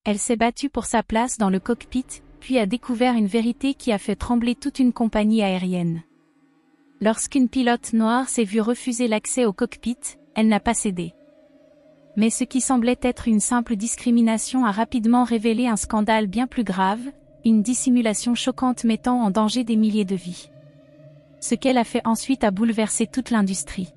Elle s'est battue pour sa place dans le cockpit, puis a découvert une vérité qui a fait trembler toute une compagnie aérienne. Lorsqu'une pilote noire s'est vue refuser l'accès au cockpit, elle n'a pas cédé. Mais ce qui semblait être une simple discrimination a rapidement révélé un scandale bien plus grave, une dissimulation choquante mettant en danger des milliers de vies. Ce qu'elle a fait ensuite a bouleversé toute l'industrie.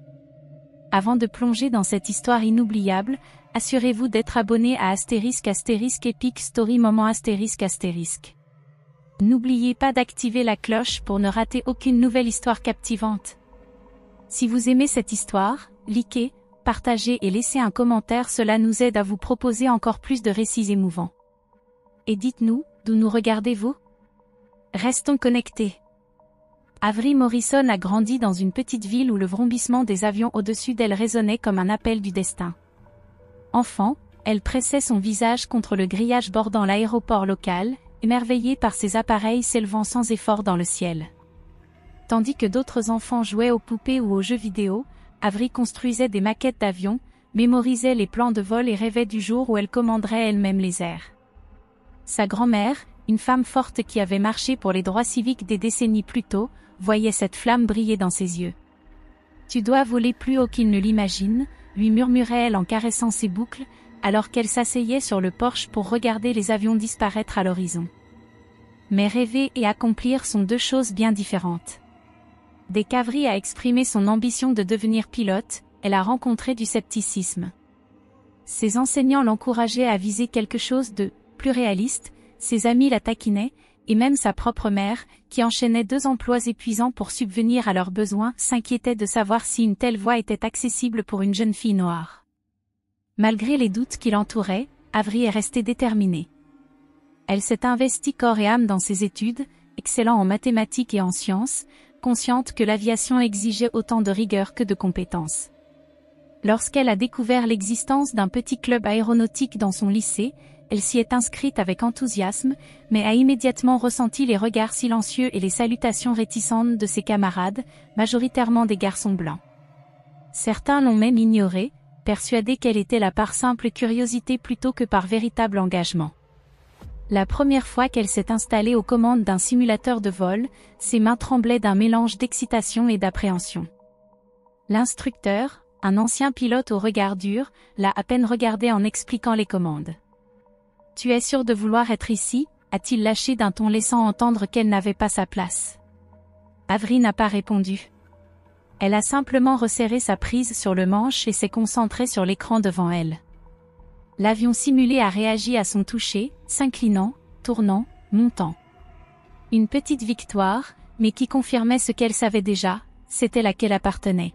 Avant de plonger dans cette histoire inoubliable, assurez-vous d'être abonné à * Epic Story Moment ***. N'oubliez pas d'activer la cloche pour ne rater aucune nouvelle histoire captivante. Si vous aimez cette histoire, likez, partagez et laissez un commentaire, cela nous aide à vous proposer encore plus de récits émouvants. Et dites-nous, d'où nous regardez-vous? Restons connectés. Avery Morrison a grandi dans une petite ville où le vrombissement des avions au-dessus d'elle résonnait comme un appel du destin. Enfant, elle pressait son visage contre le grillage bordant l'aéroport local, émerveillée par ces appareils s'élevant sans effort dans le ciel. Tandis que d'autres enfants jouaient aux poupées ou aux jeux vidéo, Avery construisait des maquettes d'avions, mémorisait les plans de vol et rêvait du jour où elle commanderait elle-même les airs. Sa grand-mère, une femme forte qui avait marché pour les droits civiques des décennies plus tôt, voyait cette flamme briller dans ses yeux. « Tu dois voler plus haut qu'il ne l'imagine », lui murmurait-elle en caressant ses boucles, alors qu'elle s'asseyait sur le porche pour regarder les avions disparaître à l'horizon. Mais rêver et accomplir sont deux choses bien différentes. Dès qu'Avery a exprimé son ambition de devenir pilote, elle a rencontré du scepticisme. Ses enseignants l'encourageaient à viser quelque chose de plus réaliste, ses amis la taquinaient, et même sa propre mère, qui enchaînait 2 emplois épuisants pour subvenir à leurs besoins, s'inquiétait de savoir si une telle voie était accessible pour une jeune fille noire. Malgré les doutes qui l'entouraient, Avery est restée déterminée. Elle s'est investie corps et âme dans ses études, excellant en mathématiques et en sciences, consciente que l'aviation exigeait autant de rigueur que de compétences. Lorsqu'elle a découvert l'existence d'un petit club aéronautique dans son lycée, elle s'y est inscrite avec enthousiasme, mais a immédiatement ressenti les regards silencieux et les salutations réticentes de ses camarades, majoritairement des garçons blancs. Certains l'ont même ignorée, persuadés qu'elle était là par simple curiosité plutôt que par véritable engagement. La première fois qu'elle s'est installée aux commandes d'un simulateur de vol, ses mains tremblaient d'un mélange d'excitation et d'appréhension. L'instructeur, un ancien pilote au regard dur, l'a à peine regardée en expliquant les commandes. « Tu es sûre de vouloir être ici ?» a-t-il lâché d'un ton laissant entendre qu'elle n'avait pas sa place. Avery n'a pas répondu. Elle a simplement resserré sa prise sur le manche et s'est concentrée sur l'écran devant elle. L'avion simulé a réagi à son toucher, s'inclinant, tournant, montant. Une petite victoire, mais qui confirmait ce qu'elle savait déjà, c'était laquelle appartenait.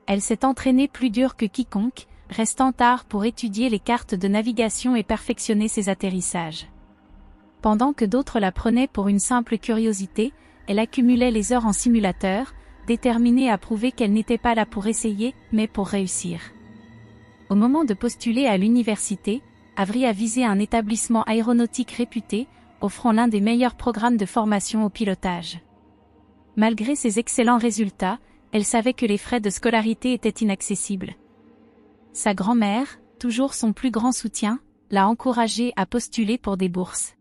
Elle s'est entraînée plus dur que quiconque, restant tard pour étudier les cartes de navigation et perfectionner ses atterrissages. Pendant que d'autres la prenaient pour une simple curiosité, elle accumulait les heures en simulateur, déterminée à prouver qu'elle n'était pas là pour essayer, mais pour réussir. Au moment de postuler à l'université, Avery a visé un établissement aéronautique réputé, offrant l'un des meilleurs programmes de formation au pilotage. Malgré ses excellents résultats, elle savait que les frais de scolarité étaient inaccessibles. Sa grand-mère, toujours son plus grand soutien, l'a encouragée à postuler pour des bourses.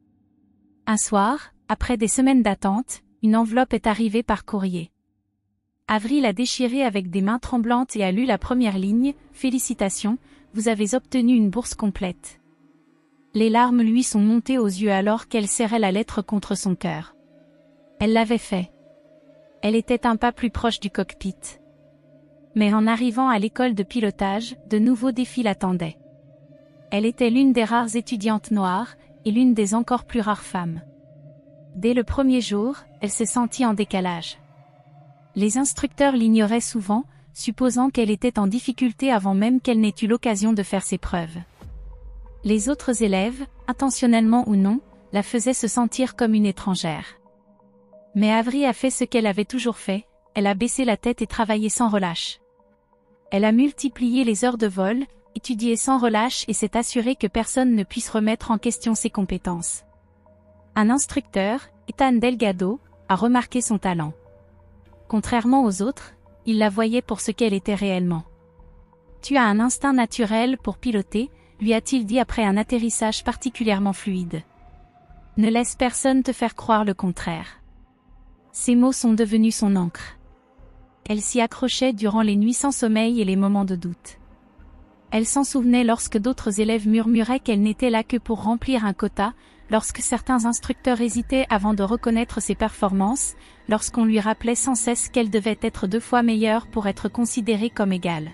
Un soir, après des semaines d'attente, une enveloppe est arrivée par courrier. Avery l'a déchirée avec des mains tremblantes et a lu la première ligne « Félicitations, vous avez obtenu une bourse complète ». Les larmes lui sont montées aux yeux alors qu'elle serrait la lettre contre son cœur. Elle l'avait fait. Elle était un pas plus proche du cockpit. Mais en arrivant à l'école de pilotage, de nouveaux défis l'attendaient. Elle était l'une des rares étudiantes noires, et l'une des encore plus rares femmes. Dès le premier jour, elle s'est sentie en décalage. Les instructeurs l'ignoraient souvent, supposant qu'elle était en difficulté avant même qu'elle n'ait eu l'occasion de faire ses preuves. Les autres élèves, intentionnellement ou non, la faisaient se sentir comme une étrangère. Mais Avery a fait ce qu'elle avait toujours fait, elle a baissé la tête et travaillé sans relâche. Elle a multiplié les heures de vol, étudié sans relâche et s'est assurée que personne ne puisse remettre en question ses compétences. Un instructeur, Ethan Delgado, a remarqué son talent. Contrairement aux autres, il la voyait pour ce qu'elle était réellement. « Tu as un instinct naturel pour piloter », lui a-t-il dit après un atterrissage particulièrement fluide. Ne laisse personne te faire croire le contraire. Ces mots sont devenus son encre. Elle s'y accrochait durant les nuits sans sommeil et les moments de doute. Elle s'en souvenait lorsque d'autres élèves murmuraient qu'elle n'était là que pour remplir un quota, lorsque certains instructeurs hésitaient avant de reconnaître ses performances, lorsqu'on lui rappelait sans cesse qu'elle devait être 2 fois meilleure pour être considérée comme égale.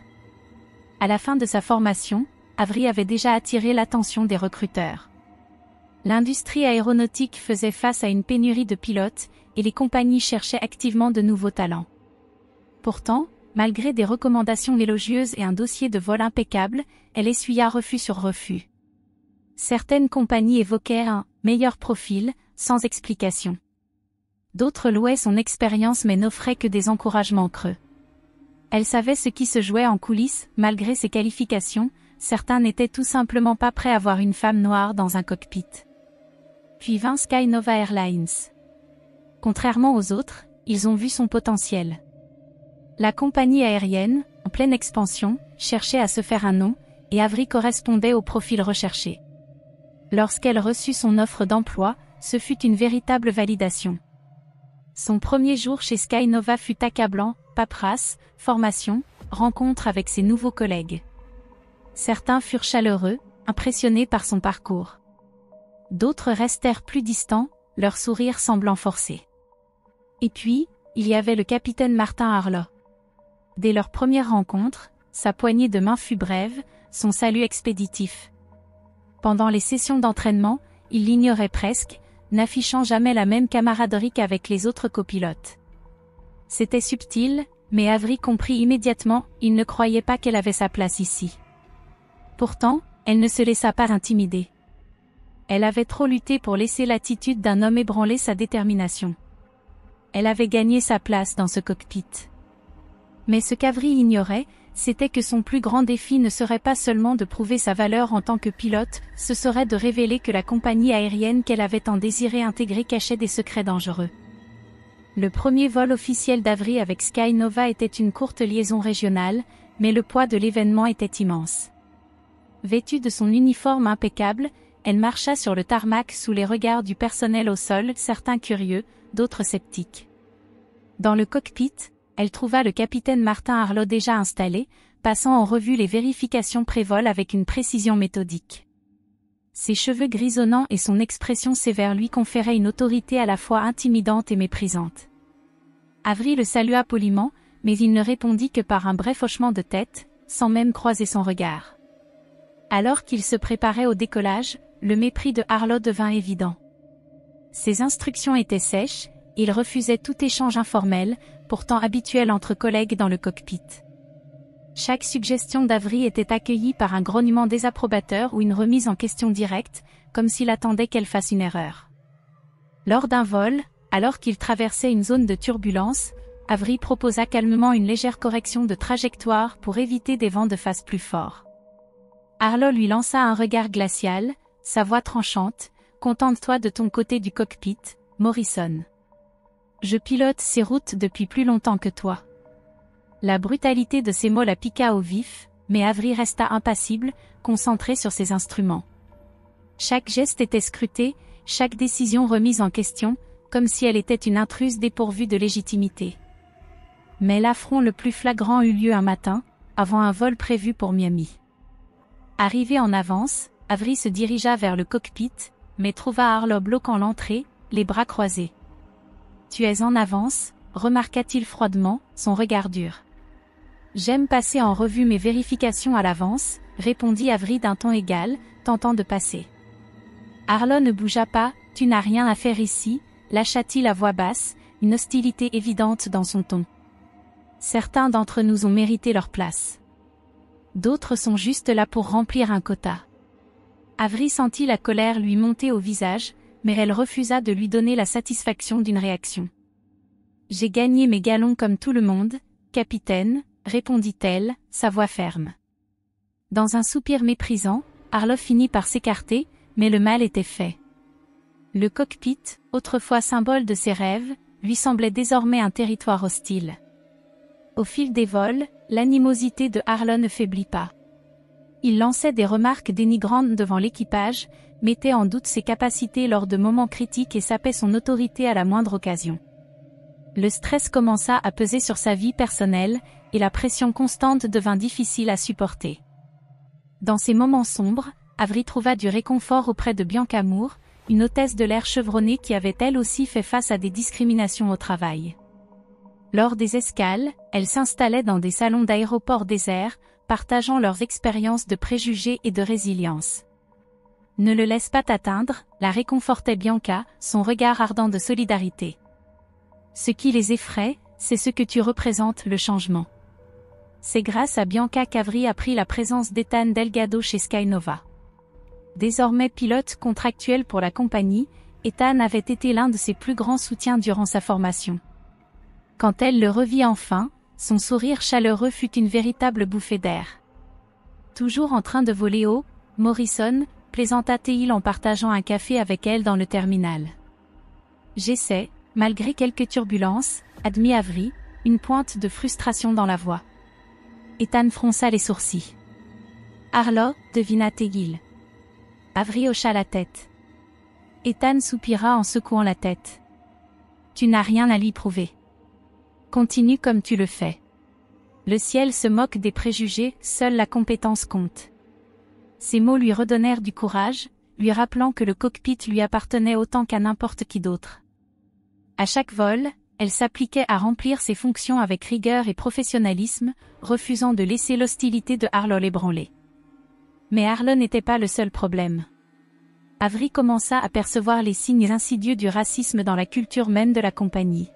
À la fin de sa formation, Avery avait déjà attiré l'attention des recruteurs. L'industrie aéronautique faisait face à une pénurie de pilotes, et les compagnies cherchaient activement de nouveaux talents. Pourtant, malgré des recommandations élogieuses et un dossier de vol impeccable, elle essuya refus sur refus. Certaines compagnies évoquaient un « meilleur profil » sans explication. D'autres louaient son expérience mais n'offraient que des encouragements creux. Elle savait ce qui se jouait en coulisses, malgré ses qualifications, certains n'étaient tout simplement pas prêts à voir une femme noire dans un cockpit. Puis vint Sky Nova Airlines. Contrairement aux autres, ils ont vu son potentiel. La compagnie aérienne, en pleine expansion, cherchait à se faire un nom, et Avery correspondait au profil recherché. Lorsqu'elle reçut son offre d'emploi, ce fut une véritable validation. Son premier jour chez Sky Nova fut accablant, paperasse, formation, rencontre avec ses nouveaux collègues. Certains furent chaleureux, impressionnés par son parcours. D'autres restèrent plus distants, leur sourire semblant forcé. Et puis, il y avait le capitaine Martin Harlow. Dès leur première rencontre, sa poignée de main fut brève, son salut expéditif. Pendant les sessions d'entraînement, il l'ignorait presque, n'affichant jamais la même camaraderie qu'avec les autres copilotes. C'était subtil, mais Avery comprit immédiatement, il ne croyait pas qu'elle avait sa place ici. Pourtant, elle ne se laissa pas intimider. Elle avait trop lutté pour laisser l'attitude d'un homme ébranler sa détermination. Elle avait gagné sa place dans ce cockpit. Mais ce qu'Avery ignorait, c'était que son plus grand défi ne serait pas seulement de prouver sa valeur en tant que pilote, ce serait de révéler que la compagnie aérienne qu'elle avait tant désiré intégrer cachait des secrets dangereux. Le premier vol officiel d'Avery avec Sky Nova était une courte liaison régionale, mais le poids de l'événement était immense. Vêtue de son uniforme impeccable, elle marcha sur le tarmac sous les regards du personnel au sol, certains curieux, d'autres sceptiques. Dans le cockpit, elle trouva le capitaine Martin Harlow déjà installé, passant en revue les vérifications pré-vol avec une précision méthodique. Ses cheveux grisonnants et son expression sévère lui conféraient une autorité à la fois intimidante et méprisante. Avery le salua poliment, mais il ne répondit que par un bref hochement de tête, sans même croiser son regard. Alors qu'il se préparait au décollage, le mépris de Harlow devint évident. Ses instructions étaient sèches, il refusait tout échange informel, pourtant habituel entre collègues dans le cockpit. Chaque suggestion d'Avery était accueillie par un grognement désapprobateur ou une remise en question directe, comme s'il attendait qu'elle fasse une erreur. Lors d'un vol, alors qu'il traversait une zone de turbulence, Avery proposa calmement une légère correction de trajectoire pour éviter des vents de face plus forts. Harlow lui lança un regard glacial, sa voix tranchante, « Contente-toi de ton côté du cockpit, Morrison. Je pilote ces routes depuis plus longtemps que toi. » La brutalité de ces mots la piqua au vif, mais Avery resta impassible, concentré sur ses instruments. Chaque geste était scruté, chaque décision remise en question, comme si elle était une intruse dépourvue de légitimité. Mais l'affront le plus flagrant eut lieu un matin, avant un vol prévu pour Miami. Arrivé en avance, Avery se dirigea vers le cockpit, mais trouva Harlow bloquant l'entrée, les bras croisés. « Tu es en avance ?» remarqua-t-il froidement, son regard dur. « J'aime passer en revue mes vérifications à l'avance », répondit Avery d'un ton égal, tentant de passer. Harlow ne bougea pas, « Tu n'as rien à faire ici », lâcha-t-il à voix basse, une hostilité évidente dans son ton. « Certains d'entre nous ont mérité leur place. D'autres sont juste là pour remplir un quota. » Avery sentit la colère lui monter au visage, mais elle refusa de lui donner la satisfaction d'une réaction. « J'ai gagné mes galons comme tout le monde, capitaine, » répondit-elle, sa voix ferme. Dans un soupir méprisant, Harlow finit par s'écarter, mais le mal était fait. Le cockpit, autrefois symbole de ses rêves, lui semblait désormais un territoire hostile. Au fil des vols, l'animosité de Harlow ne faiblit pas. Il lançait des remarques dénigrantes devant l'équipage, mettait en doute ses capacités lors de moments critiques et sapait son autorité à la moindre occasion. Le stress commença à peser sur sa vie personnelle, et la pression constante devint difficile à supporter. Dans ces moments sombres, Avery trouva du réconfort auprès de Bianca Moore, une hôtesse de l'air chevronnée qui avait elle aussi fait face à des discriminations au travail. Lors des escales, elle s'installait dans des salons d'aéroports déserts, partageant leurs expériences de préjugés et de résilience. Ne le laisse pas t'atteindre, la réconfortait Bianca, son regard ardent de solidarité. Ce qui les effraie, c'est ce que tu représentes, le changement. C'est grâce à Bianca qu'Avery apprit la présence d'Ethan Delgado chez Skynova. Désormais pilote contractuel pour la compagnie, Ethan avait été l'un de ses plus grands soutiens durant sa formation. Quand elle le revit enfin, son sourire chaleureux fut une véritable bouffée d'air. Toujours en train de voler haut, Morrison, plaisanta-t-il en partageant un café avec elle dans le terminal. J'essaie, malgré quelques turbulences, admit Avery, une pointe de frustration dans la voix. Ethan fronça les sourcils. Arlo, devina Tegill. Avery hocha la tête. Ethan soupira en secouant la tête. Tu n'as rien à lui prouver. Continue comme tu le fais. Le ciel se moque des préjugés, seule la compétence compte. Ces mots lui redonnèrent du courage, lui rappelant que le cockpit lui appartenait autant qu'à n'importe qui d'autre. À chaque vol, elle s'appliquait à remplir ses fonctions avec rigueur et professionnalisme, refusant de laisser l'hostilité de Arlo l'ébranler. Mais Arlo n'était pas le seul problème. Avery commença à percevoir les signes insidieux du racisme dans la culture même de la compagnie.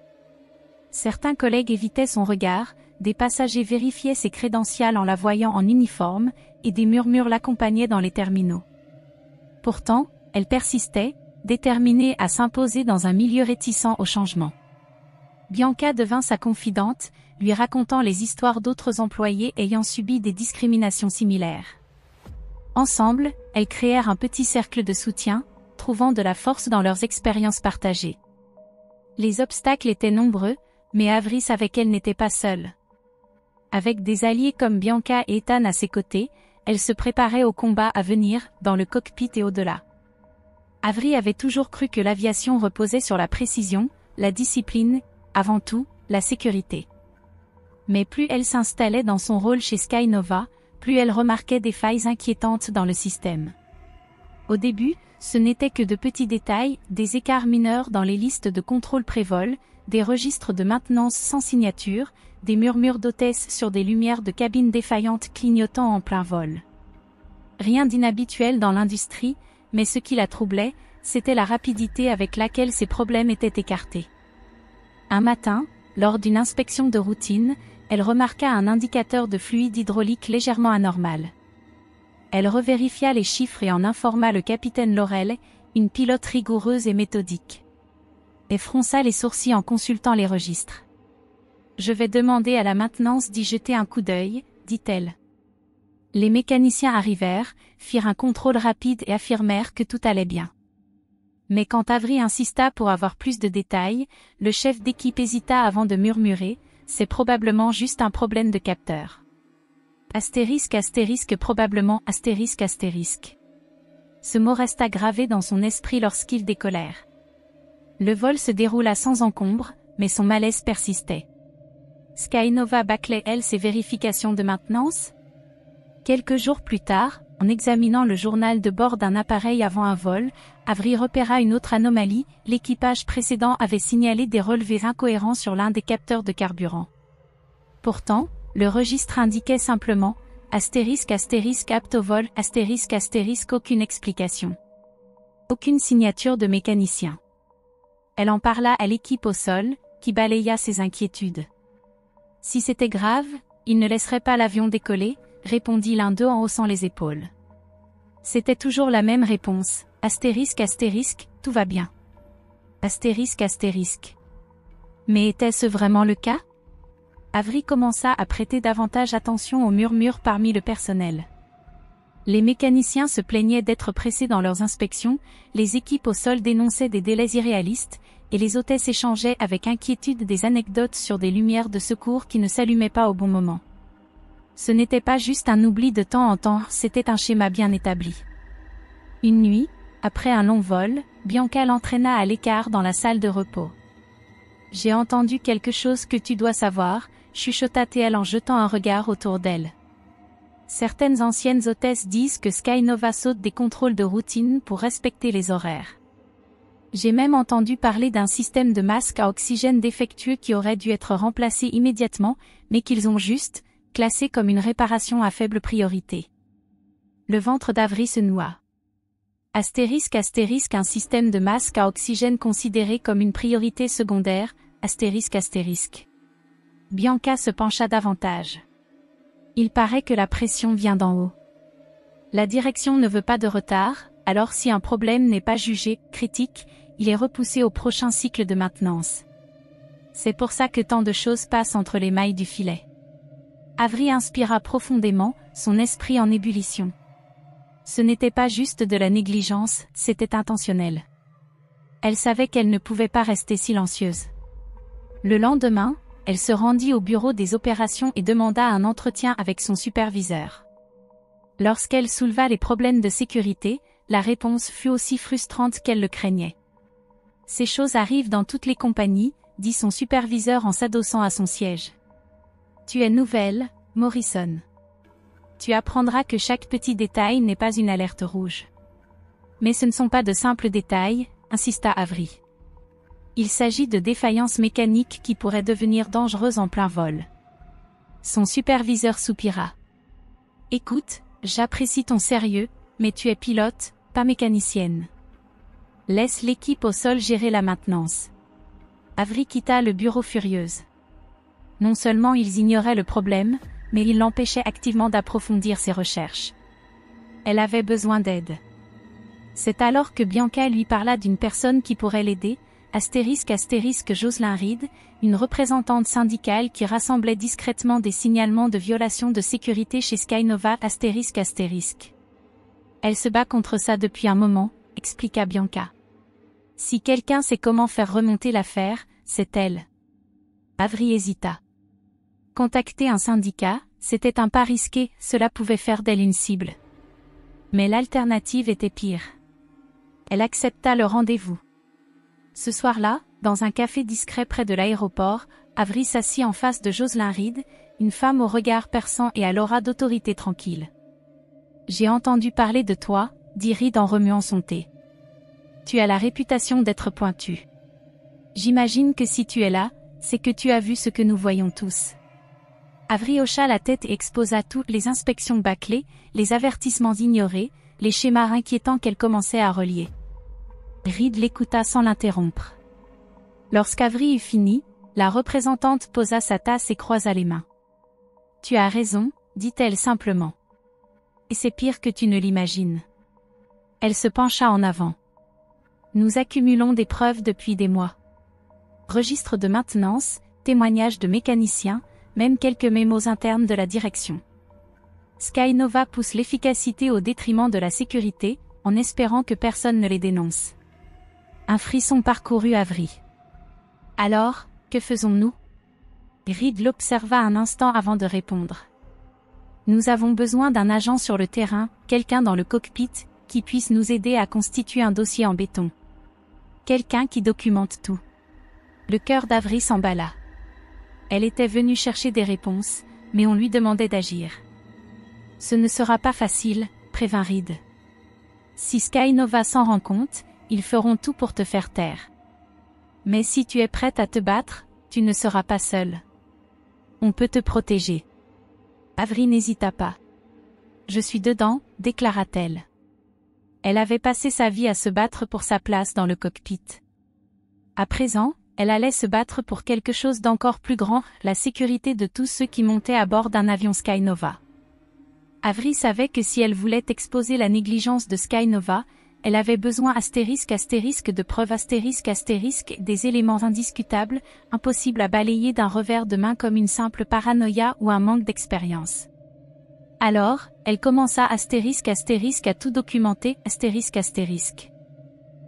Certains collègues évitaient son regard, des passagers vérifiaient ses crédentials en la voyant en uniforme, et des murmures l'accompagnaient dans les terminaux. Pourtant, elle persistait, déterminée à s'imposer dans un milieu réticent au changement. Bianca devint sa confidente, lui racontant les histoires d'autres employés ayant subi des discriminations similaires. Ensemble, elles créèrent un petit cercle de soutien, trouvant de la force dans leurs expériences partagées. Les obstacles étaient nombreux, mais Avery savait qu'elle n'était pas seule. Avec des alliés comme Bianca et Ethan à ses côtés, elle se préparait au combat à venir, dans le cockpit et au-delà. Avery avait toujours cru que l'aviation reposait sur la précision, la discipline, avant tout, la sécurité. Mais plus elle s'installait dans son rôle chez Skynova, plus elle remarquait des failles inquiétantes dans le système. Au début, ce n'étaient que de petits détails, des écarts mineurs dans les listes de contrôle pré-vol, des registres de maintenance sans signature, des murmures d'hôtesses sur des lumières de cabines défaillantes clignotant en plein vol. Rien d'inhabituel dans l'industrie, mais ce qui la troublait, c'était la rapidité avec laquelle ces problèmes étaient écartés. Un matin, lors d'une inspection de routine, elle remarqua un indicateur de fluide hydraulique légèrement anormal. Elle revérifia les chiffres et en informa le capitaine Laurel, une pilote rigoureuse et méthodique. Elle fronça les sourcils en consultant les registres. « Je vais demander à la maintenance d'y jeter un coup d'œil, » dit-elle. Les mécaniciens arrivèrent, firent un contrôle rapide et affirmèrent que tout allait bien. Mais quand Avery insista pour avoir plus de détails, le chef d'équipe hésita avant de murmurer « C'est probablement juste un problème de capteur. » Astérisque astérisque probablement astérisque astérisque. Ce mot resta gravé dans son esprit lorsqu'ils décollèrent. Le vol se déroula sans encombre, mais son malaise persistait. Skynova bâclait elle ses vérifications de maintenance? Quelques jours plus tard, en examinant le journal de bord d'un appareil avant un vol, Avery repéra une autre anomalie, l'équipage précédent avait signalé des relevés incohérents sur l'un des capteurs de carburant. Pourtant, le registre indiquait simplement *** apte au vol *** aucune explication. Aucune signature de mécanicien. Elle en parla à l'équipe au sol, qui balaya ses inquiétudes. Si c'était grave, il ne laisserait pas l'avion décoller, répondit l'un d'eux en haussant les épaules. C'était toujours la même réponse, ***, tout va bien. ***. Mais était-ce vraiment le cas? Avery commença à prêter davantage attention aux murmures parmi le personnel. Les mécaniciens se plaignaient d'être pressés dans leurs inspections, les équipes au sol dénonçaient des délais irréalistes, et les hôtesses échangeaient avec inquiétude des anecdotes sur des lumières de secours qui ne s'allumaient pas au bon moment. Ce n'était pas juste un oubli de temps en temps, c'était un schéma bien établi. Une nuit, après un long vol, Bianca l'entraîna à l'écart dans la salle de repos. « J'ai entendu quelque chose que tu dois savoir », chuchota-t-elle en jetant un regard autour d'elle. Certaines anciennes hôtesses disent que Skynova saute des contrôles de routine pour respecter les horaires. J'ai même entendu parler d'un système de masque à oxygène défectueux qui aurait dû être remplacé immédiatement, mais qu'ils ont juste classé comme une réparation à faible priorité. Le ventre d'Avery se noua. Astérisque astérisque un système de masque à oxygène considéré comme une priorité secondaire, astérisque astérisque. Bianca se pencha davantage. Il paraît que la pression vient d'en haut. La direction ne veut pas de retard, alors si un problème n'est pas jugé critique, il est repoussé au prochain cycle de maintenance. C'est pour ça que tant de choses passent entre les mailles du filet. Avery inspira profondément, son esprit en ébullition. Ce n'était pas juste de la négligence, c'était intentionnel. Elle savait qu'elle ne pouvait pas rester silencieuse. Le lendemain, elle se rendit au bureau des opérations et demanda un entretien avec son superviseur. Lorsqu'elle souleva les problèmes de sécurité, la réponse fut aussi frustrante qu'elle le craignait. « Ces choses arrivent dans toutes les compagnies », dit son superviseur en s'adossant à son siège. « Tu es nouvelle, Morrison. Tu apprendras que chaque petit détail n'est pas une alerte rouge. » « Mais ce ne sont pas de simples détails », insista Avery. « Il s'agit de défaillances mécaniques qui pourraient devenir dangereuses en plein vol. » Son superviseur soupira. « Écoute, j'apprécie ton sérieux, mais tu es pilote, pas mécanicienne. Laisse l'équipe au sol gérer la maintenance. » Avery quitta le bureau furieuse. Non seulement ils ignoraient le problème, mais ils l'empêchaient activement d'approfondir ses recherches. Elle avait besoin d'aide. C'est alors que Bianca lui parla d'une personne qui pourrait l'aider, astérisque Jocelyn Reed, une représentante syndicale qui rassemblait discrètement des signalements de violation de sécurité chez Skynova astérisque. Elle se bat contre ça depuis un moment, expliqua Bianca. Si quelqu'un sait comment faire remonter l'affaire, c'est elle. Avery hésita. Contacter un syndicat, c'était un pas risqué, cela pouvait faire d'elle une cible. Mais l'alternative était pire. Elle accepta le rendez-vous. Ce soir-là, dans un café discret près de l'aéroport, Avery s'assit en face de Jocelyn Reed, une femme au regard perçant et à l'aura d'autorité tranquille. « J'ai entendu parler de toi », dit Reed en remuant son thé. « Tu as la réputation d'être pointu. J'imagine que si tu es là, c'est que tu as vu ce que nous voyons tous. » Avery hocha la tête et exposa toutes les inspections bâclées, les avertissements ignorés, les schémas inquiétants qu'elle commençait à relier. Reed l'écouta sans l'interrompre. Lorsqu'Avery eut fini, la représentante posa sa tasse et croisa les mains. « Tu as raison », dit-elle simplement. « Et c'est pire que tu ne l'imagines. » Elle se pencha en avant. « Nous accumulons des preuves depuis des mois. Registres de maintenance, témoignages de mécaniciens, même quelques mémos internes de la direction. Skynova pousse l'efficacité au détriment de la sécurité, en espérant que personne ne les dénonce. » Un frisson parcourut Avery. « Alors, que faisons-nous » Reed l'observa un instant avant de répondre. « Nous avons besoin d'un agent sur le terrain, quelqu'un dans le cockpit, qui puisse nous aider à constituer un dossier en béton. Quelqu'un qui documente tout. » Le cœur d'Avery s'emballa. Elle était venue chercher des réponses, mais on lui demandait d'agir. « Ce ne sera pas facile », prévint Reed. « Si Skynova s'en rend compte, ils feront tout pour te faire taire. Mais si tu es prête à te battre, tu ne seras pas seule. On peut te protéger. » Avery n'hésita pas. « Je suis dedans », déclara-t-elle. Elle avait passé sa vie à se battre pour sa place dans le cockpit. À présent, elle allait se battre pour quelque chose d'encore plus grand, la sécurité de tous ceux qui montaient à bord d'un avion Skynova. Avery savait que si elle voulait exposer la négligence de Skynova, elle avait besoin de preuves des éléments indiscutables, impossibles à balayer d'un revers de main comme une simple paranoïa ou un manque d'expérience. Alors, elle commença à tout documenter,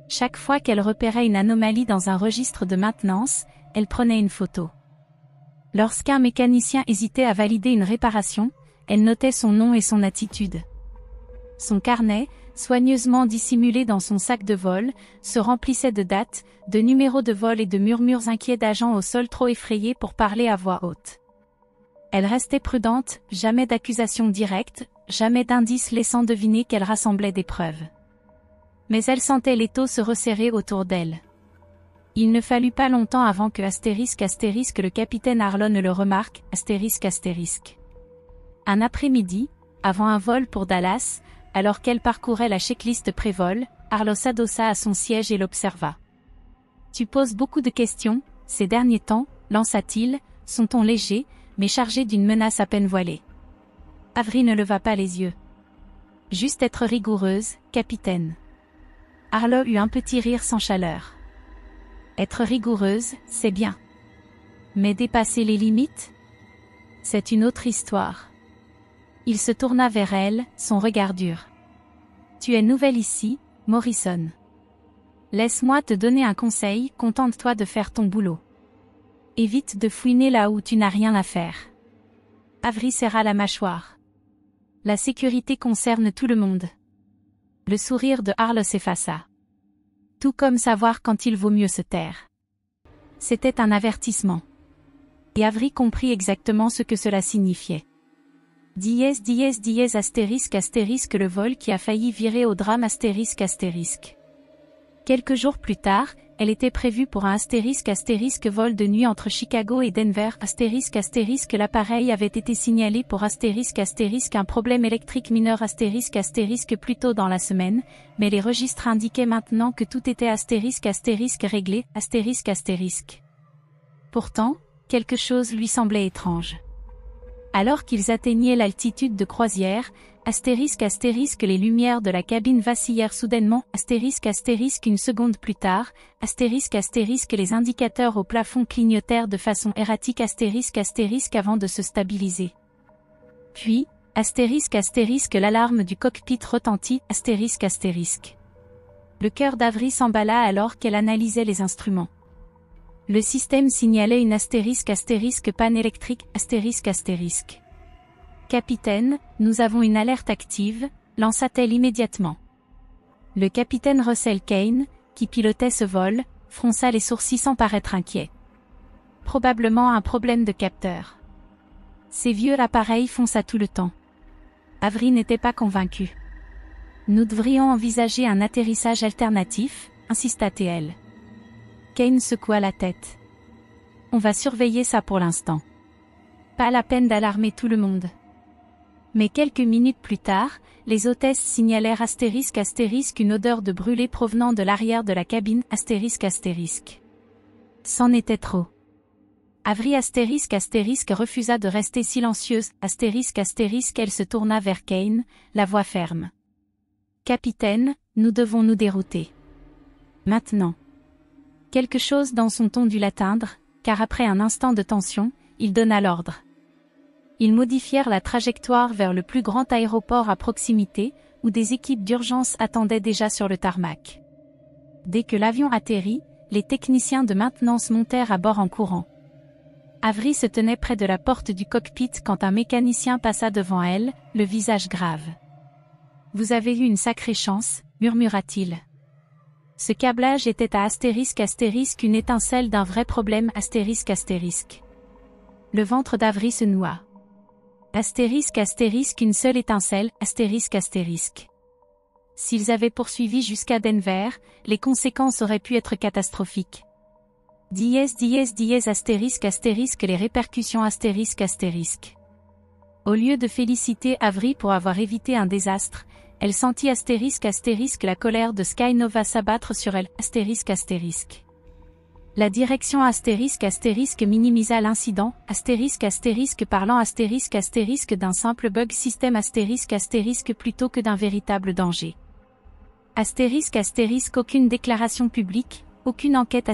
Chaque fois qu'elle repérait une anomalie dans un registre de maintenance, elle prenait une photo. Lorsqu'un mécanicien hésitait à valider une réparation, elle notait son nom et son attitude. Son carnet, soigneusement dissimulé dans son sac de vol, se remplissait de dates, de numéros de vol et de murmures inquiets d'agents au sol trop effrayés pour parler à voix haute. Elle restait prudente, jamais d'accusations directes, jamais d'indices laissant deviner qu'elle rassemblait des preuves. Mais elle sentait l'étau se resserrer autour d'elle. Il ne fallut pas longtemps avant que le capitaine Harlow ne le remarque, Un après-midi, avant un vol pour Dallas, alors qu'elle parcourait la checklist pré-vol, Harlow s'adossa à son siège et l'observa. « Tu poses beaucoup de questions, ces derniers temps, lança-t-il, son ton léger, mais chargé d'une menace à peine voilée. » Avery ne leva pas les yeux. « Juste être rigoureuse, capitaine. » Harlow eut un petit rire sans chaleur. « Être rigoureuse, c'est bien. Mais dépasser les limites ? C'est une autre histoire. » Il se tourna vers elle, son regard dur. « Tu es nouvelle ici, Morrison. Laisse-moi te donner un conseil, contente-toi de faire ton boulot. Évite de fouiner là où tu n'as rien à faire. » Avery serra la mâchoire. « La sécurité concerne tout le monde. » Le sourire de Harlow s'effaça. Tout comme savoir quand il vaut mieux se taire. C'était un avertissement. Et Avery comprit exactement ce que cela signifiait. Le vol qui a failli virer au drame ***. Quelques jours plus tard, elle était prévue pour un *** vol de nuit entre Chicago et Denver ***. L'appareil avait été signalé pour *** un problème électrique mineur *** plus tôt dans la semaine, mais les registres indiquaient maintenant que tout était *** réglé ***. Pourtant, quelque chose lui semblait étrange. Alors qu'ils atteignaient l'altitude de croisière, les lumières de la cabine vacillèrent soudainement, une seconde plus tard, les indicateurs au plafond clignotèrent de façon erratique avant de se stabiliser. Puis, l'alarme du cockpit retentit, Le cœur d'Avery s'emballa alors qu'elle analysait les instruments. Le système signalait une panne électrique, Capitaine, nous avons une alerte active, lança-t-elle immédiatement. Le capitaine Russell Kane, qui pilotait ce vol, fronça les sourcils sans paraître inquiet. Probablement un problème de capteur. Ces vieux appareils font ça tout le temps. Avery n'était pas convaincue. Nous devrions envisager un atterrissage alternatif, insista-t-elle. Kane secoua la tête. On va surveiller ça pour l'instant. Pas la peine d'alarmer tout le monde. Mais quelques minutes plus tard, les hôtesses signalèrent une odeur de brûlé provenant de l'arrière de la cabine C'en était trop. Avery refusa de rester silencieuse, elle se tourna vers Kane, la voix ferme. Capitaine, nous devons nous dérouter. Maintenant. Quelque chose dans son ton dut l'atteindre, car après un instant de tension, il donna l'ordre. Ils modifièrent la trajectoire vers le plus grand aéroport à proximité, où des équipes d'urgence attendaient déjà sur le tarmac. Dès que l'avion atterrit, les techniciens de maintenance montèrent à bord en courant. Avery se tenait près de la porte du cockpit quand un mécanicien passa devant elle, le visage grave. « Vous avez eu une sacrée chance », murmura-t-il. Ce câblage était à une étincelle d'un vrai problème ***. Le ventre d'Avery se noua. Une seule étincelle ***. S'ils avaient poursuivi jusqu'à Denver, les conséquences auraient pu être catastrophiques. Les répercussions ***. Au lieu de féliciter Avery pour avoir évité un désastre, elle sentit la colère de Skynova s'abattre sur elle, La direction minimisa l'incident, parlant d'un simple bug système plutôt que d'un véritable danger. Aucune déclaration publique, aucune enquête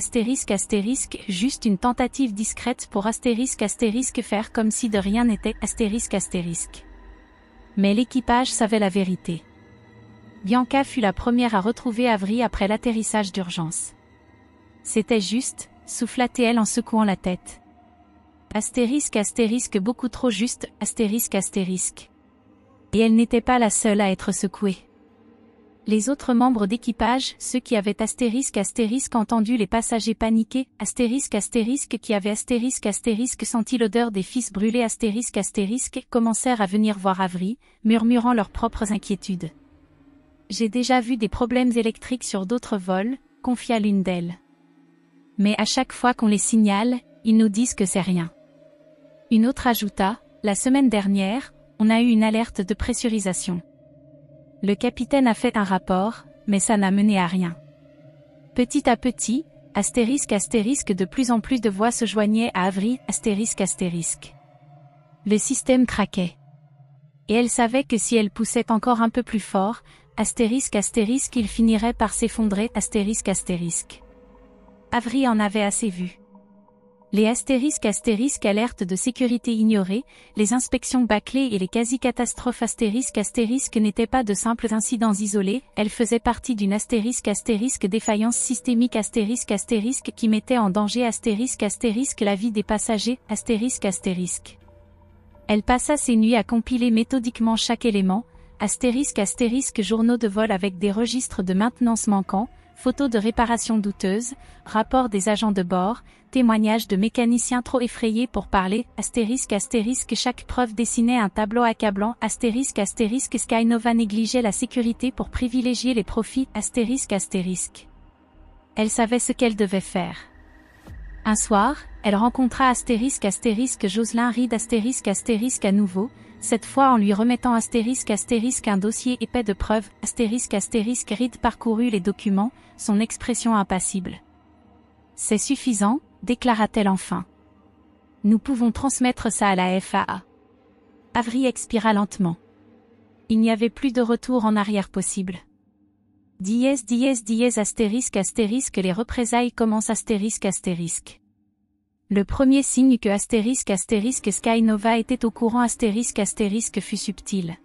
juste une tentative discrète pour faire comme si de rien n'était Mais l'équipage savait la vérité. Bianca fut la première à retrouver Avery après l'atterrissage d'urgence. C'était juste, souffla-t-elle en secouant la tête. Astérisque astérisque beaucoup trop juste, astérisque astérisque. Et elle n'était pas la seule à être secouée. Les autres membres d'équipage, ceux qui avaient astérisque astérisque entendu les passagers paniquer, astérisque astérisque qui avaient astérisque astérisque senti l'odeur des fils brûlés astérisque astérisque, commencèrent à venir voir Avery, murmurant leurs propres inquiétudes. J'ai déjà vu des problèmes électriques sur d'autres vols, confia l'une d'elles. Mais à chaque fois qu'on les signale, ils nous disent que c'est rien. Une autre ajouta, la semaine dernière, on a eu une alerte de pressurisation. Le capitaine a fait un rapport, mais ça n'a mené à rien. Petit à petit, astérisque astérisque de plus en plus de voix se joignaient à Avery, astérisque astérisque. Le système craquait. Et elle savait que si elle poussait encore un peu plus fort, astérisque astérisque il finirait par s'effondrer, astérisque astérisque. Avery en avait assez vu. Les astérisques astérisques alertes de sécurité ignorées, les inspections bâclées et les quasi-catastrophes astérisques astérisques n'étaient pas de simples incidents isolés, elles faisaient partie d'une astérisque astérisque défaillance systémique astérisque astérisque qui mettait en danger astérisque astérisque la vie des passagers, astérisque astérisque. Elle passa ses nuits à compiler méthodiquement chaque élément, astérisque astérisque journaux de vol avec des registres de maintenance manquants, photos de réparation douteuses, rapports des agents de bord, témoignages de mécaniciens trop effrayés pour parler, astérisque astérisque chaque preuve dessinait un tableau accablant, astérisque astérisque Skynova négligeait la sécurité pour privilégier les profits, astérisque astérisque. Elle savait ce qu'elle devait faire. Un soir, elle rencontra astérisque astérisque Jocelyn Reed astérisque astérisque à nouveau, cette fois en lui remettant astérisque astérisque un dossier épais de preuves, astérisque astérisque Reed parcourut les documents, son expression impassible. C'est suffisant, déclara-t-elle enfin. Nous pouvons transmettre ça à la FAA. Avery expira lentement. Il n'y avait plus de retour en arrière possible. Astérisque astérisque les représailles commencent astérisque astérisque. Le premier signe que astérisque astérisque Skynova était au courant astérisque astérisque fut subtil.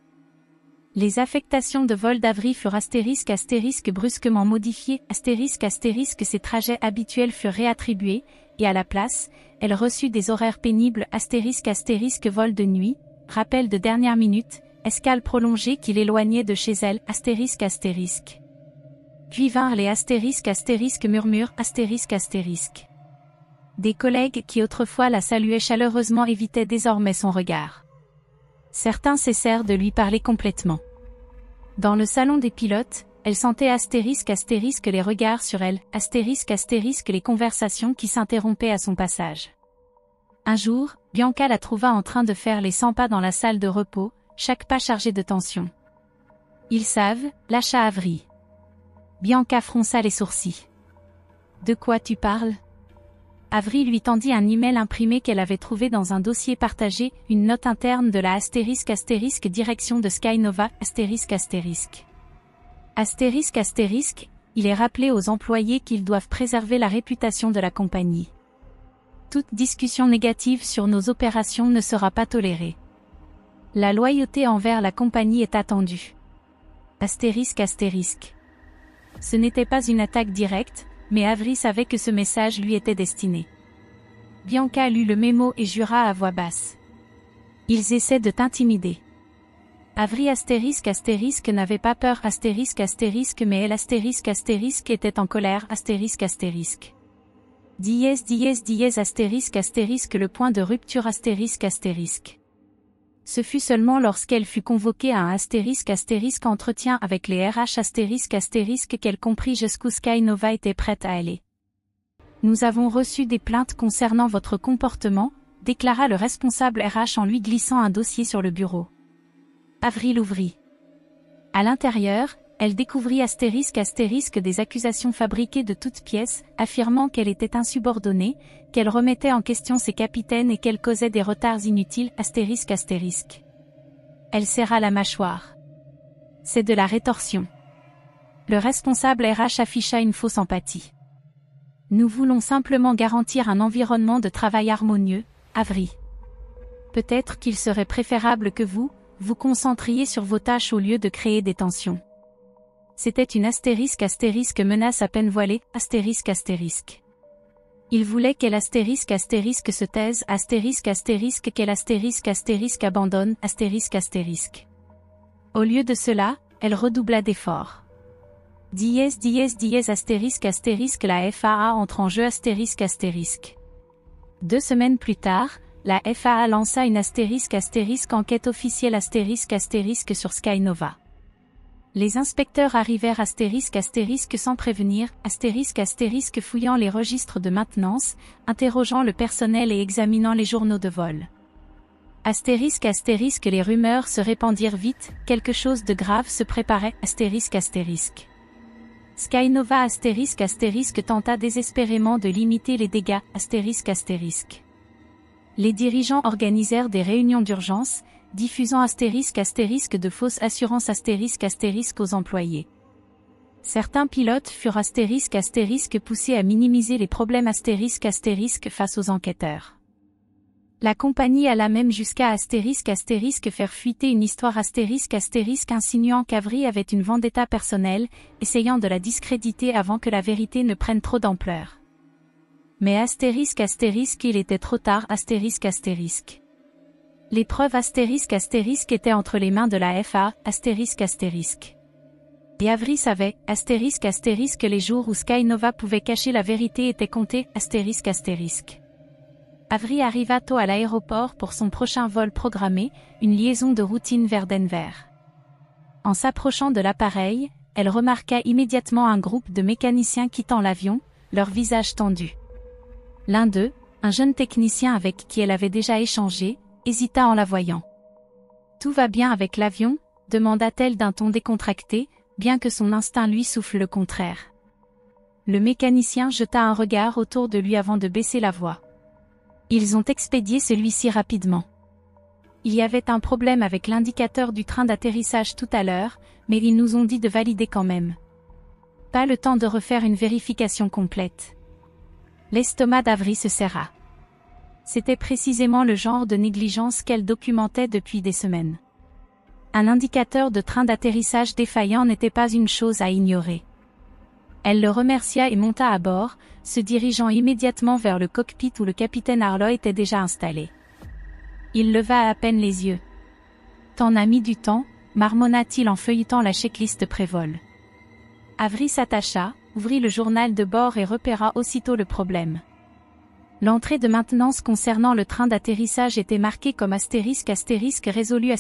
Les affectations de vol d'Avery furent astérisque astérisque brusquement modifiées, astérisque astérisque ses trajets habituels furent réattribués, et à la place, elle reçut des horaires pénibles astérisque astérisque vol de nuit, rappel de dernière minute, escale prolongée qui l'éloignait de chez elle, astérisque astérisque. Puis vinrent les astérisques astérisque murmures astérisque astérisque. Des collègues qui autrefois la saluaient chaleureusement évitaient désormais son regard. Certains cessèrent de lui parler complètement. Dans le salon des pilotes, elle sentait astérisque astérisque les regards sur elle, astérisque astérisque les conversations qui s'interrompaient à son passage. Un jour, Bianca la trouva en train de faire les 100 pas dans la salle de repos, chaque pas chargé de tension. Ils savent, lâcha Avery. Bianca fronça les sourcils. De quoi tu parles ? Avery lui tendit un email imprimé qu'elle avait trouvé dans un dossier partagé, une note interne de la astérisque astérisque direction de Skynova, astérisque astérisque. Astérisque astérisque, il est rappelé aux employés qu'ils doivent préserver la réputation de la compagnie. Toute discussion négative sur nos opérations ne sera pas tolérée. La loyauté envers la compagnie est attendue. Astérisque astérisque. Ce n'était pas une attaque directe, mais Avery savait que ce message lui était destiné. Bianca lut le mémo et jura à voix basse. Ils essaient de t'intimider. Avery astérisque astérisque n'avait pas peur astérisque astérisque mais elle astérisque astérisque était en colère astérisque astérisque. Astérisque astérisque le point de rupture astérisque astérisque. Ce fut seulement lorsqu'elle fut convoquée à un astérisque astérisque entretien avec les RH astérisque astérisque qu'elle comprit jusqu'où Skynova était prête à aller. Nous avons reçu des plaintes concernant votre comportement, déclara le responsable RH en lui glissant un dossier sur le bureau. Avery l'ouvrit. À l'intérieur, elle découvrit astérisque astérisque des accusations fabriquées de toutes pièces, affirmant qu'elle était insubordonnée, qu'elle remettait en question ses capitaines et qu'elle causait des retards inutiles, astérisque astérisque. Elle serra la mâchoire. C'est de la rétorsion. Le responsable RH afficha une fausse empathie. Nous voulons simplement garantir un environnement de travail harmonieux, Avery. Peut-être qu'il serait préférable que vous concentriez sur vos tâches au lieu de créer des tensions. C'était une astérisque astérisque menace à peine voilée, astérisque astérisque. Il voulait qu'elle se taise, qu'elle abandonne, Au lieu de cela, elle redoubla d'efforts. La FAA entre en jeu 2 semaines plus tard, la FAA lança une enquête officielle sur Skynova. Les inspecteurs arrivèrent sans prévenir, fouillant les registres de maintenance, interrogeant le personnel et examinant les journaux de vol. Les rumeurs se répandirent vite, quelque chose de grave se préparait, Skynova tenta désespérément de limiter les dégâts, Les dirigeants organisèrent des réunions d'urgence, diffusant de fausses assurances aux employés. Certains pilotes furent poussés à minimiser les problèmes face aux enquêteurs. La compagnie alla même jusqu'à faire fuiter une histoire insinuant qu'Avery avait une vendetta personnelle, essayant de la discréditer avant que la vérité ne prenne trop d'ampleur. Mais il était trop tard Les preuves étaient entre les mains de la FAA, Et Avery savait, les jours où Skynova pouvait cacher la vérité étaient comptés, Avery arriva tôt à l'aéroport pour son prochain vol programmé, une liaison de routine vers Denver. En s'approchant de l'appareil, elle remarqua immédiatement un groupe de mécaniciens quittant l'avion, leurs visages tendus. L'un d'eux, un jeune technicien avec qui elle avait déjà échangé, hésita en la voyant. « Tout va bien avec l'avion ?» demanda-t-elle d'un ton décontracté, bien que son instinct lui souffle le contraire. Le mécanicien jeta un regard autour de lui avant de baisser la voix. Ils ont expédié celui-ci rapidement. Il y avait un problème avec l'indicateur du train d'atterrissage tout à l'heure, mais ils nous ont dit de valider quand même. Pas le temps de refaire une vérification complète. L'estomac d'Avery se serra. C'était précisément le genre de négligence qu'elle documentait depuis des semaines. Un indicateur de train d'atterrissage défaillant n'était pas une chose à ignorer. Elle le remercia et monta à bord, se dirigeant immédiatement vers le cockpit où le capitaine Harlow était déjà installé. Il leva à peine les yeux. « T'en as mis du temps » marmonna-t-il en feuilletant la checklist pré-vol. Avery s'attacha, ouvrit le journal de bord et repéra aussitôt le problème. L'entrée de maintenance concernant le train d'atterrissage était marquée comme résolu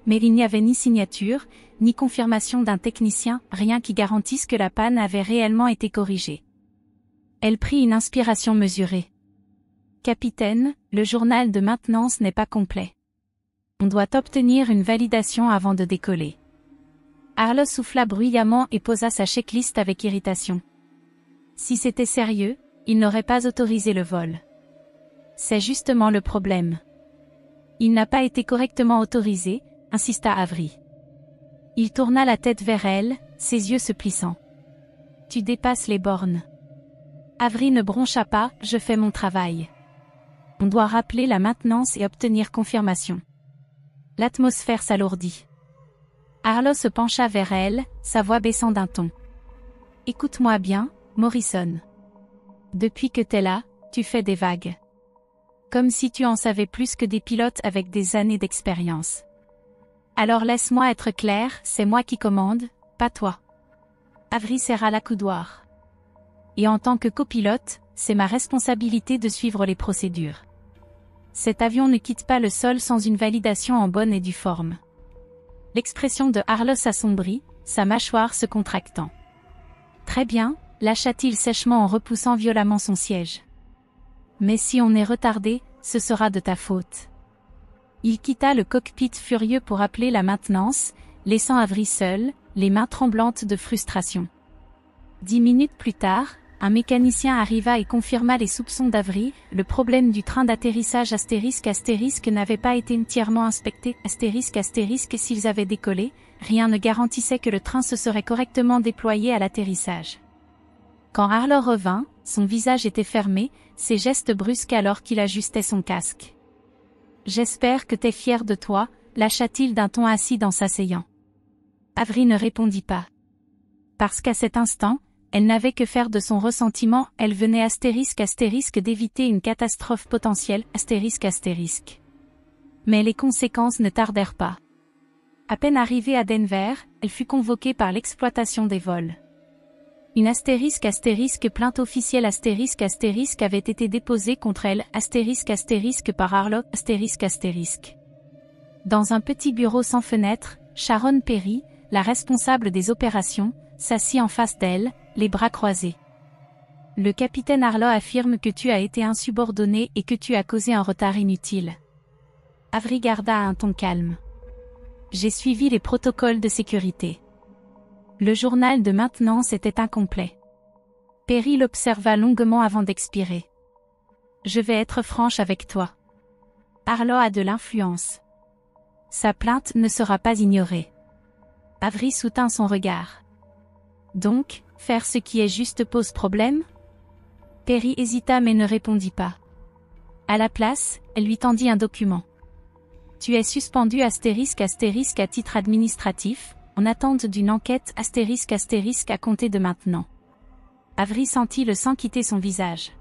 mais il n'y avait ni signature, ni confirmation d'un technicien, rien qui garantisse que la panne avait réellement été corrigée. Elle prit une inspiration mesurée. « Capitaine, le journal de maintenance n'est pas complet. On doit obtenir une validation avant de décoller. » Harlow souffla bruyamment et posa sa checklist avec irritation. Si c'était sérieux, il n'aurait pas autorisé le vol. C'est justement le problème. Il n'a pas été correctement autorisé, insista Avery. Il tourna la tête vers elle, ses yeux se plissant. Tu dépasses les bornes. Avery ne broncha pas, je fais mon travail. On doit rappeler la maintenance et obtenir confirmation. L'atmosphère s'alourdit. Harlow se pencha vers elle, sa voix baissant d'un ton. Écoute-moi bien, Morrison. Depuis que t'es là, tu fais des vagues. Comme si tu en savais plus que des pilotes avec des années d'expérience. Alors laisse-moi être clair, c'est moi qui commande, pas toi. Avery serra l'accoudoir. Et en tant que copilote, c'est ma responsabilité de suivre les procédures. Cet avion ne quitte pas le sol sans une validation en bonne et due forme. L'expression de Harlow s'assombrit, sa mâchoire se contractant. Très bien, lâcha-t-il sèchement en repoussant violemment son siège. Mais si on est retardé, ce sera de ta faute. Il quitta le cockpit furieux pour appeler la maintenance, laissant Avery seul, les mains tremblantes de frustration. 10 minutes plus tard, un mécanicien arriva et confirma les soupçons d'Avery, le problème du train d'atterrissage n'avait pas été entièrement inspecté, s'ils avaient décollé, rien ne garantissait que le train se serait correctement déployé à l'atterrissage. Quand Harlow revint, son visage était fermé, ses gestes brusques alors qu'il ajustait son casque. « J'espère que t'es fier de toi », lâcha-t-il d'un ton acide en s'asseyant. Avery ne répondit pas. Parce qu'à cet instant, Elle n'avait que faire de son ressentiment, elle venait d'éviter une catastrophe potentielle, Mais les conséquences ne tardèrent pas. À peine arrivée à Denver, elle fut convoquée par l'exploitation des vols. Une plainte officielle avait été déposée contre elle, par Arlo, Dans un petit bureau sans fenêtre, Sharon Perry, la responsable des opérations, s'assit en face d'elle, les bras croisés. Le capitaine Arlo affirme que tu as été insubordonné et que tu as causé un retard inutile. Avery garda un ton calme. J'ai suivi les protocoles de sécurité. Le journal de maintenance était incomplet. Perry l'observa longuement avant d'expirer. Je vais être franche avec toi. Arlo a de l'influence. Sa plainte ne sera pas ignorée. Avery soutint son regard. Donc, faire ce qui est juste pose problème? Perry hésita mais ne répondit pas. À la place, elle lui tendit un document. Tu es suspendu à titre administratif, en attente d'une enquête à compter de maintenant. Avery sentit le sang quitter son visage.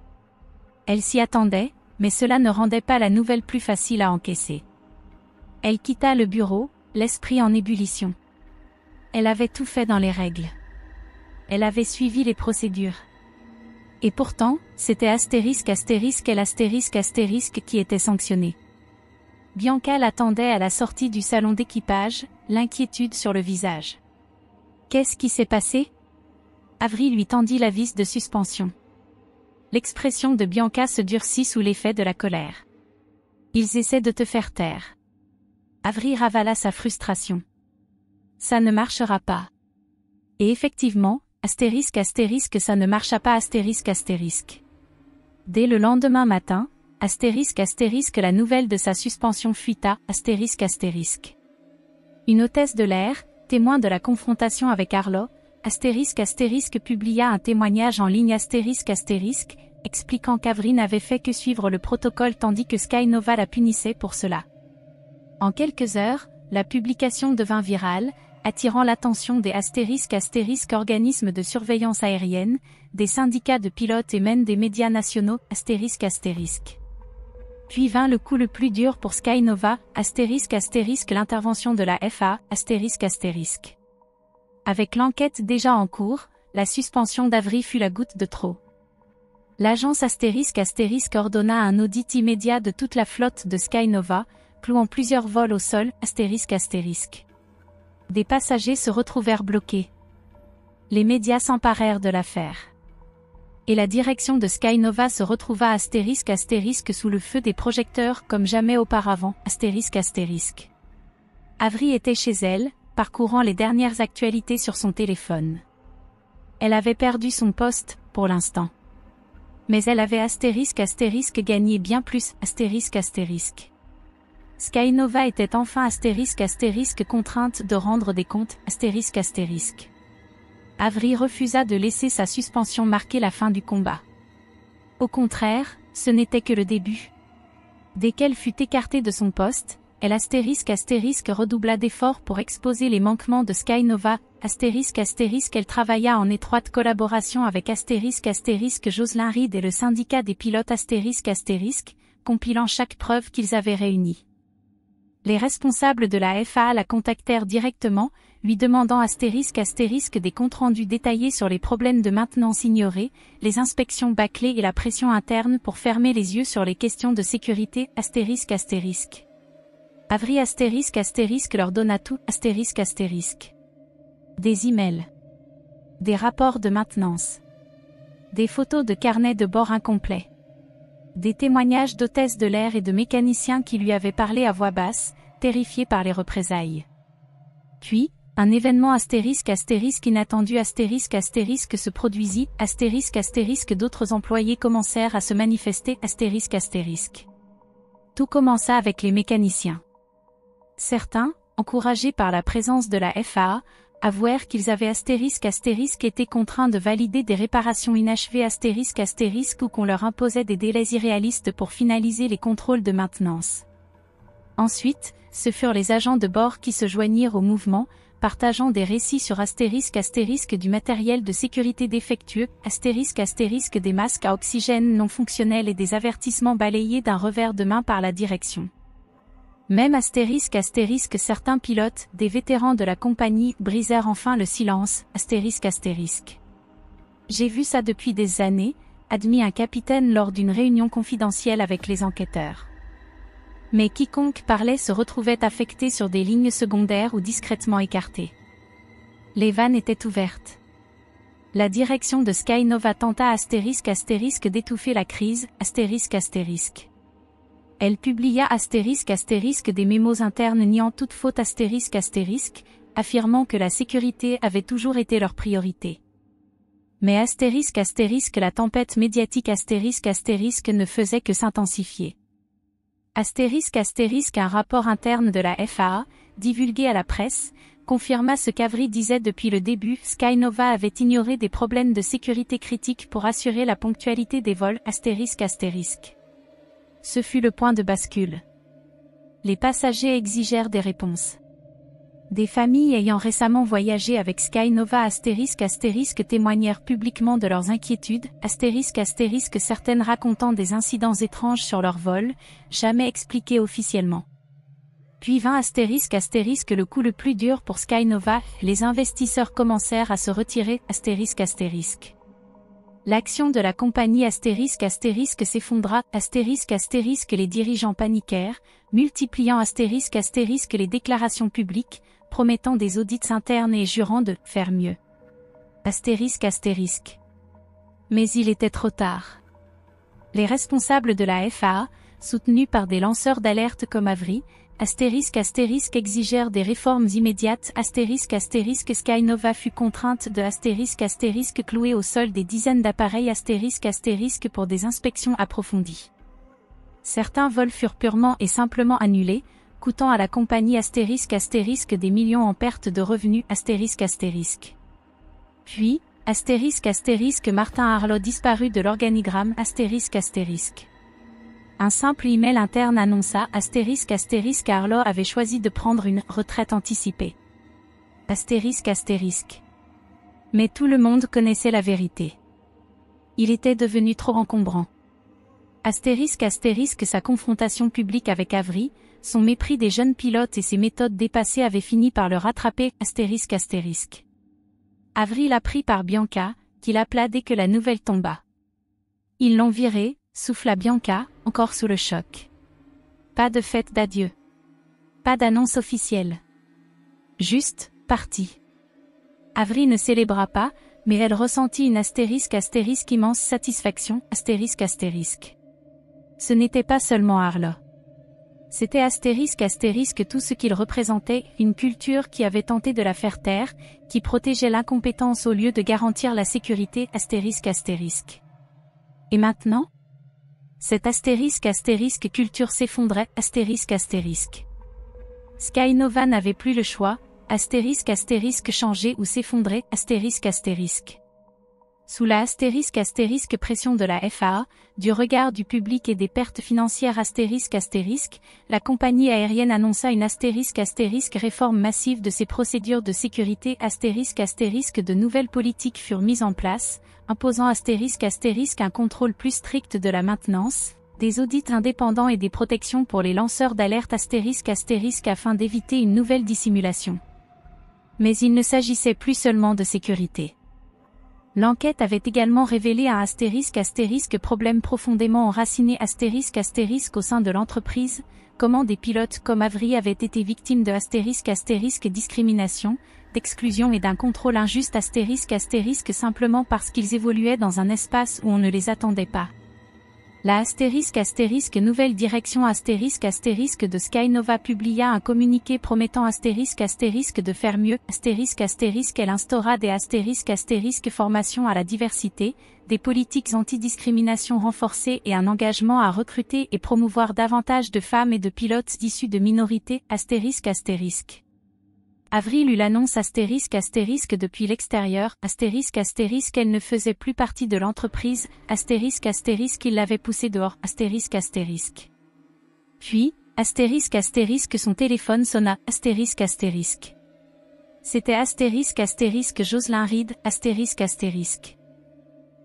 Elle s'y attendait, mais cela ne rendait pas la nouvelle plus facile à encaisser. Elle quitta le bureau, l'esprit en ébullition. Elle avait tout fait dans les règles. Elle avait suivi les procédures. Et pourtant, c'était qui était sanctionné. Bianca l'attendait à la sortie du salon d'équipage, l'inquiétude sur le visage. Qu'est-ce qui s'est passé? Avery lui tendit la vis de suspension. L'expression de Bianca se durcit sous l'effet de la colère. Ils essaient de te faire taire. Avery ravala sa frustration. Ça ne marchera pas. Et effectivement, ça ne marcha pas Dès le lendemain matin, la nouvelle de sa suspension fuita, Une hôtesse de l'air, témoin de la confrontation avec Arlo, publia un témoignage en ligne expliquant qu'Avery n'avait fait que suivre le protocole tandis que Sky Nova la punissait pour cela. En quelques heures, la publication devint virale, attirant l'attention des organismes de surveillance aérienne, des syndicats de pilotes et même des médias nationaux, Puis vint le coup le plus dur pour Sky Nova, l'intervention de la FAA, Avec l'enquête déjà en cours, la suspension d'Avery fut la goutte de trop. L'agence ordonna un audit immédiat de toute la flotte de Sky Nova, clouant plusieurs vols au sol, Des passagers se retrouvèrent bloqués. Les médias s'emparèrent de l'affaire. Et la direction de Sky Nova se retrouva sous le feu des projecteurs comme jamais auparavant, Avery était chez elle, parcourant les dernières actualités sur son téléphone. Elle avait perdu son poste, pour l'instant. Mais elle avait gagné bien plus, Sky Nova était enfin contrainte de rendre des comptes, Avery refusa de laisser sa suspension marquer la fin du combat. Au contraire, ce n'était que le début. Dès qu'elle fut écartée de son poste, elle redoubla d'efforts pour exposer les manquements de Sky Nova, elle travailla en étroite collaboration avec Jocelyn Reed et le syndicat des pilotes compilant chaque preuve qu'ils avaient réunie. Les responsables de la FAA la contactèrent directement, lui demandant des comptes rendus détaillés sur les problèmes de maintenance ignorés, les inspections bâclées et la pression interne pour fermer les yeux sur les questions de sécurité, Avery leur donna tout, Des emails. Des rapports de maintenance. Des photos de carnets de bord incomplets. Des témoignages d'hôtesses de l'air et de mécaniciens qui lui avaient parlé à voix basse, terrifiés par les représailles. Puis, un événement inattendu se produisit, d'autres employés commencèrent à se manifester, Tout commença avec les mécaniciens. Certains, encouragés par la présence de la FAA, avouèrent qu'ils avaient été contraints de valider des réparations inachevées ou qu'on leur imposait des délais irréalistes pour finaliser les contrôles de maintenance. Ensuite, ce furent les agents de bord qui se joignirent au mouvement, partageant des récits sur ** du matériel de sécurité défectueux, ** des masques à oxygène non fonctionnels et des avertissements balayés d'un revers de main par la direction. Même ** certains pilotes, des vétérans de la compagnie, brisèrent enfin le silence, « J'ai vu ça depuis des années », admit un capitaine lors d'une réunion confidentielle avec les enquêteurs. Mais quiconque parlait se retrouvait affecté sur des lignes secondaires ou discrètement écarté. Les vannes étaient ouvertes. La direction de Skynova tenta ** d'étouffer la crise, **. Elle publia ** des mémos internes niant toute faute **, affirmant que la sécurité avait toujours été leur priorité. Mais ** la tempête médiatique ** ne faisait que s'intensifier. Un rapport interne de la FAA, divulgué à la presse, confirma ce qu'Avery disait depuis le début. Skynova avait ignoré des problèmes de sécurité critiques pour assurer la ponctualité des vols ***. Ce fut le point de bascule. Les passagers exigèrent des réponses. Des familles ayant récemment voyagé avec Skynova ** témoignèrent publiquement de leurs inquiétudes, ** certaines racontant des incidents étranges sur leur vol, jamais expliqués officiellement. Puis vint ** le coup le plus dur pour Skynova, les investisseurs commencèrent à se retirer, ***. L'action de la compagnie ** s'effondra, ** les dirigeants paniquèrent, multipliant ** les déclarations publiques, promettant des audits internes et jurant de « faire mieux ». Mais il était trop tard. Les responsables de la FAA, soutenus par des lanceurs d'alerte comme Avery, ** exigèrent des réformes immédiates, ** Skynova fut contrainte de ** clouer au sol des dizaines d'appareils ** pour des inspections approfondies. Certains vols furent purement et simplement annulés, coûtant à la compagnie ** des millions en perte de revenus ***. Puis, ** Martin Harlow disparut de l'organigramme ***. Un simple email interne annonça ** Harlow avait choisi de prendre une retraite anticipée. ***. Mais tout le monde connaissait la vérité. Il était devenu trop encombrant. Sa confrontation publique avec Avery, son mépris des jeunes pilotes et ses méthodes dépassées avaient fini par le rattraper, ***. Avery l'apprit par Bianca, qui l'appela dès que la nouvelle tomba. Ils l'ont viré, souffla Bianca, encore sous le choc. Pas de fête d'adieu. Pas d'annonce officielle. Juste, parti. Avery ne célébra pas, mais elle ressentit une ** immense satisfaction, ***. Ce n'était pas seulement Harlow. C'était ** tout ce qu'il représentait, une culture qui avait tenté de la faire taire, qui protégeait l'incompétence au lieu de garantir la sécurité, ***. Et maintenant? Cette ** culture s'effondrait, ***. Skynova n'avait plus le choix, ** changer ou s'effondrer, ***. Sous la ** pression de la FAA, du regard du public et des pertes financières ** la compagnie aérienne annonça une ** réforme massive de ses procédures de sécurité ** de nouvelles politiques furent mises en place, imposant un contrôle plus strict de la maintenance, des audits indépendants et des protections pour les lanceurs d'alerte ** afin d'éviter une nouvelle dissimulation. Mais il ne s'agissait plus seulement de sécurité. L'enquête avait également révélé un ** problème profondément enraciné ** au sein de l'entreprise, comment des pilotes comme Avery avaient été victimes de ** discrimination, d'exclusion et d'un contrôle injuste ** simplement parce qu'ils évoluaient dans un espace où on ne les attendait pas. La ** nouvelle direction ** de Skynova publia un communiqué promettant ** de faire mieux, ** elle instaura des ** formations à la diversité, des politiques anti-discrimination renforcées et un engagement à recruter et promouvoir davantage de femmes et de pilotes issus de minorités, ***. Avril eut l'annonce ** depuis l'extérieur, ** elle ne faisait plus partie de l'entreprise, ** qu'il l'avait poussée dehors, ***. Puis, ** son téléphone sonna, ** C'était Jocelyn Reed,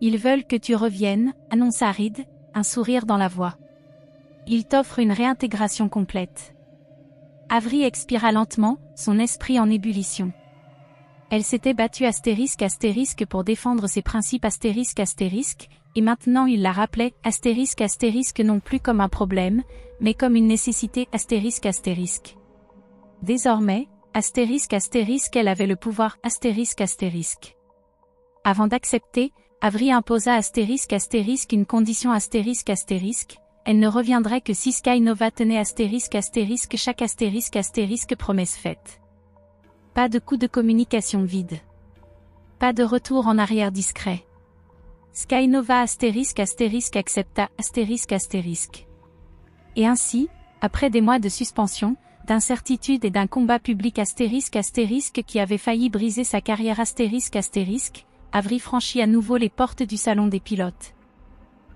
Ils veulent que tu reviennes, annonça Reed, un sourire dans la voix. Ils t'offrent une réintégration complète. Avery expira lentement, son esprit en ébullition. Elle s'était battue pour défendre ses principes et maintenant il la rappelait non plus comme un problème, mais comme une nécessité Désormais, elle avait le pouvoir Avant d'accepter, Avery imposa une condition elle ne reviendrait que si Sky Nova tenait chaque promesse faite. Pas de coup de communication vide. Pas de retour en arrière discret. Sky Nova accepta Et ainsi, après des mois de suspension, d'incertitude et d'un combat public qui avait failli briser sa carrière Avery franchit à nouveau les portes du salon des pilotes.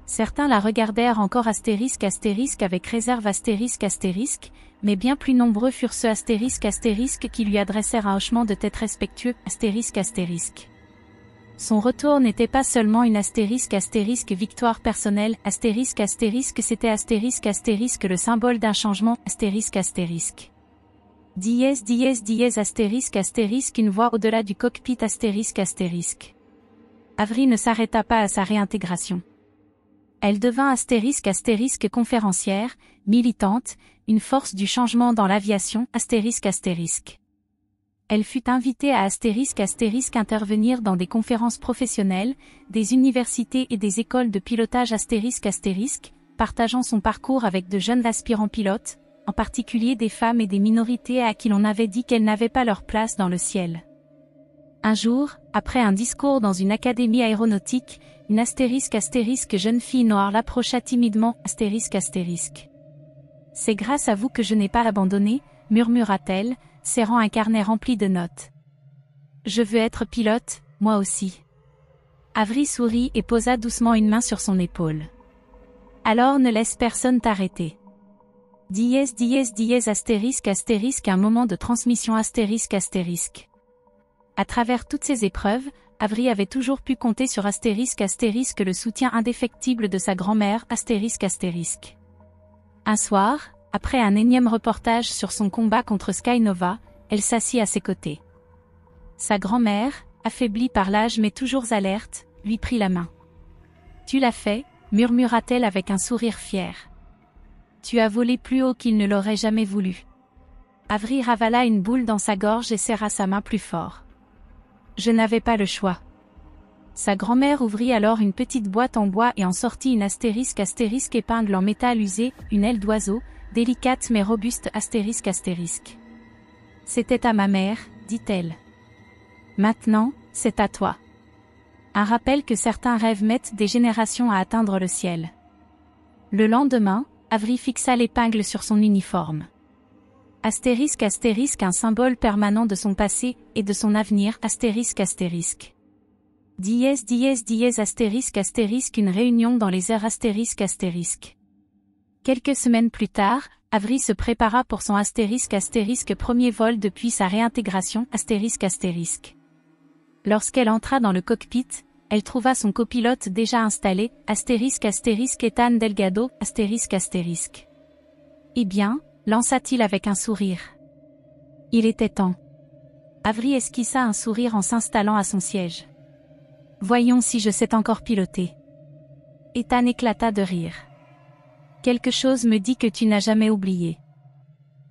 Certains la regardèrent encore avec réserve mais bien plus nombreux furent ceux qui lui adressèrent un hochement de tête respectueux Son retour n'était pas seulement une victoire personnelle c'était le symbole d'un changement une voix au-delà du cockpit Avery ne s'arrêta pas à sa réintégration. Elle devint conférencière, militante, une force du changement dans l'aviation Elle fut invitée à intervenir dans des conférences professionnelles, des universités et des écoles de pilotage partageant son parcours avec de jeunes aspirants pilotes, en particulier des femmes et des minorités à qui l'on avait dit qu'elles n'avaient pas leur place dans le ciel. Un jour, après un discours dans une académie aéronautique, une jeune fille noire l'approcha timidement C'est grâce à vous que je n'ai pas abandonné, murmura-t-elle, serrant un carnet rempli de notes. Je veux être pilote, moi aussi. Avery sourit et posa doucement une main sur son épaule. Alors ne laisse personne t'arrêter. Un moment de transmission À travers toutes ces épreuves, Avery avait toujours pu compter sur le soutien indéfectible de sa grand-mère Un soir, après un énième reportage sur son combat contre Sky Nova, elle s'assit à ses côtés. Sa grand-mère, affaiblie par l'âge mais toujours alerte, lui prit la main. Tu l'as fait, murmura-t-elle avec un sourire fier. Tu as volé plus haut qu'il ne l'aurait jamais voulu. Avery ravala une boule dans sa gorge et serra sa main plus fort. Je n'avais pas le choix. Sa grand-mère ouvrit alors une petite boîte en bois et en sortit une épingle en métal usé, une aile d'oiseau, délicate mais robuste C'était à ma mère, dit-elle. Maintenant, c'est à toi. Un rappel que certains rêves mettent des générations à atteindre le ciel. Le lendemain, Avery fixa l'épingle sur son uniforme. Un symbole permanent de son passé et de son avenir Une réunion dans les airs Quelques semaines plus tard, Avery se prépara pour son premier vol depuis sa réintégration Lorsqu'elle entra dans le cockpit, elle trouva son copilote déjà installé, Ethan Delgado, Eh bien, lança-t-il avec un sourire. Il était temps. Avery esquissa un sourire en s'installant à son siège. Voyons si je sais encore piloter. Ethan éclata de rire. Quelque chose me dit que tu n'as jamais oublié.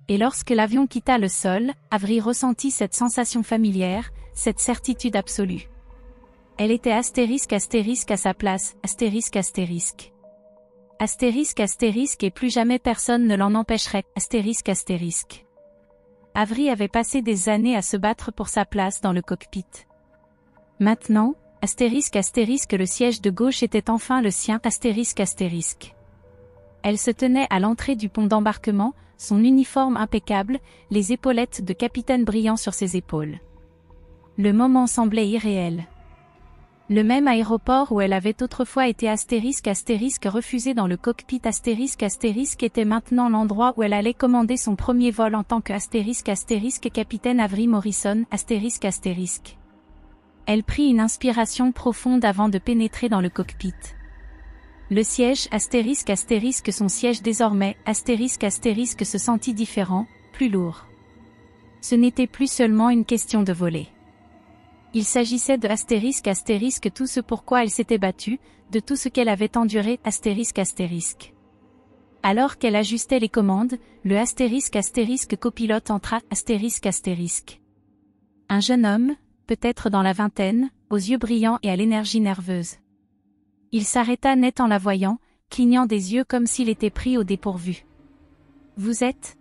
Et lorsque l'avion quitta le sol, Avery ressentit cette sensation familière, cette certitude absolue. Elle était à sa place, et plus jamais personne ne l'en empêcherait, Avery avait passé des années à se battre pour sa place dans le cockpit. Maintenant, le siège de gauche était enfin le sien, Elle se tenait à l'entrée du pont d'embarquement, son uniforme impeccable, les épaulettes de capitaine brillant sur ses épaules. Le moment semblait irréel. Le même aéroport où elle avait autrefois été refusée dans le cockpit était maintenant l'endroit où elle allait commander son premier vol en tant que capitaine Avery Morrison Elle prit une inspiration profonde avant de pénétrer dans le cockpit. Le siège son siège désormais se sentit différent, plus lourd. Ce n'était plus seulement une question de voler. Il s'agissait de tout ce pourquoi elle s'était battue, de tout ce qu'elle avait enduré Alors qu'elle ajustait les commandes, le copilote entra Un jeune homme, peut-être dans la vingtaine, aux yeux brillants et à l'énergie nerveuse. Il s'arrêta net en la voyant, clignant des yeux comme s'il était pris au dépourvu. « Vous êtes ?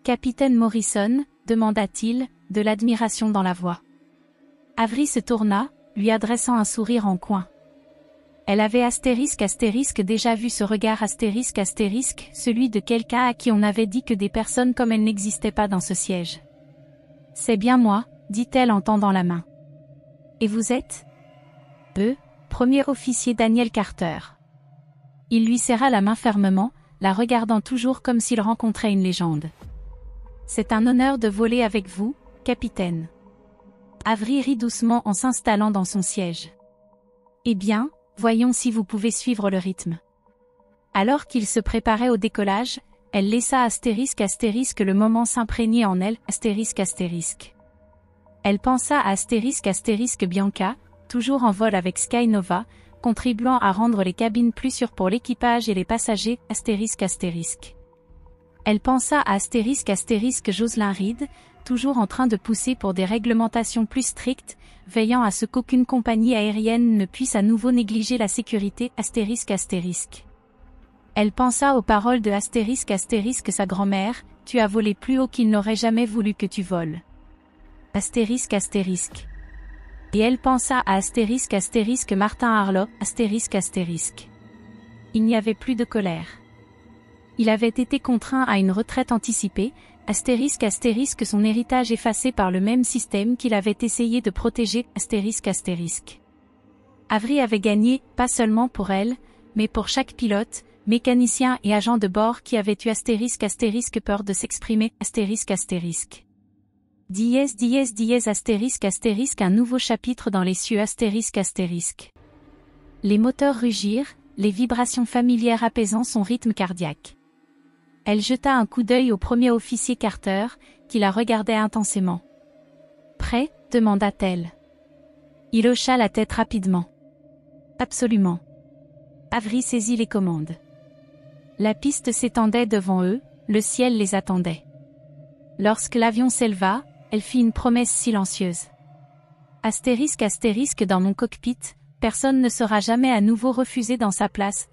Capitaine Morrison ?» demanda-t-il, de l'admiration dans la voix. Avery se tourna, lui adressant un sourire en coin. Elle avait déjà vu ce regard celui de quelqu'un à qui on avait dit que des personnes comme elle n'existaient pas dans ce siège. « C'est bien moi », dit-elle en tendant la main. « Et vous êtes ? » Premier officier Daniel Carter. Il lui serra la main fermement, la regardant toujours comme s'il rencontrait une légende. « C'est un honneur de voler avec vous, capitaine. » Avery rit doucement en s'installant dans son siège. « Eh bien, voyons si vous pouvez suivre le rythme. » Alors qu'il se préparait au décollage, elle laissa le moment s'imprégner en elle, Elle pensa à Bianca, toujours en vol avec Skynova, contribuant à rendre les cabines plus sûres pour l'équipage et les passagers, Elle pensa à Jocelyn Reed, toujours en train de pousser pour des réglementations plus strictes, veillant à ce qu'aucune compagnie aérienne ne puisse à nouveau négliger la sécurité, Elle pensa aux paroles de sa grand-mère, « Tu as volé plus haut qu'il n'aurait jamais voulu que tu voles. » Et elle pensa à Martin Harlow, Il n'y avait plus de colère. Il avait été contraint à une retraite anticipée, son héritage effacé par le même système qu'il avait essayé de protéger, Avery avait gagné, pas seulement pour elle, mais pour chaque pilote, mécanicien et agent de bord qui avait eu peur de s'exprimer, un nouveau chapitre dans les cieux, Les moteurs rugirent, les vibrations familières apaisant son rythme cardiaque. Elle jeta un coup d'œil au premier officier Carter, qui la regardait intensément. « Prêt ? » demanda-t-elle. Il hocha la tête rapidement. « Absolument. » Avery saisit les commandes. La piste s'étendait devant eux, le ciel les attendait. Lorsque l'avion s'éleva, elle fit une promesse silencieuse. Dans mon cockpit, personne ne sera jamais à nouveau refusé dans sa place,